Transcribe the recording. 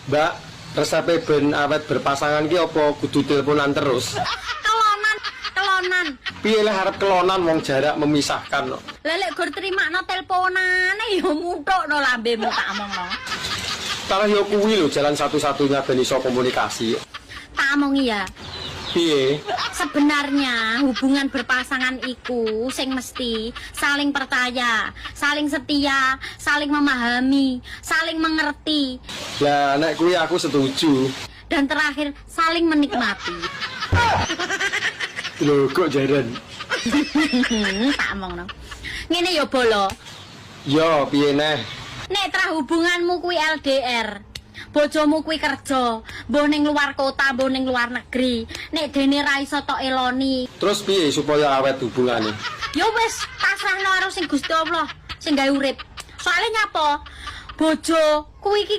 Mbak, resepe ben awet berpasangan ki apa kudu teleponan terus? Kelonan. Piye lah arep kelonan wong jarak memisahkan kok. Lah lek gur trimakno teleponane ya muthukno lambemu tak omongno. Talah yo kuwi lho jalan satu-satunya ben iso komunikasi. Tak omongi ya. Piye? Sebenarnya hubungan berpasangan iku sing mesti saling percaya, saling setia, saling memahami, saling mengerti, Lah nek kuwi aku setuju. dan terakhir saling menikmati. Lho kok jaran? Tak omongno. Ngene ya bolo. Yo piye neh? Nek tra hubunganmu kuwi LDR. Bojomu kuwi kerja, mbuh ning luar kota, mbuh ning luar negeri. Nek dene ra iso tok eloni. Terus piye supaya awet hubungane? Ya wis, pasrahno karo sing Gusti Allah, sing gawe urip. Soale nyapa? Bojo kuwi iki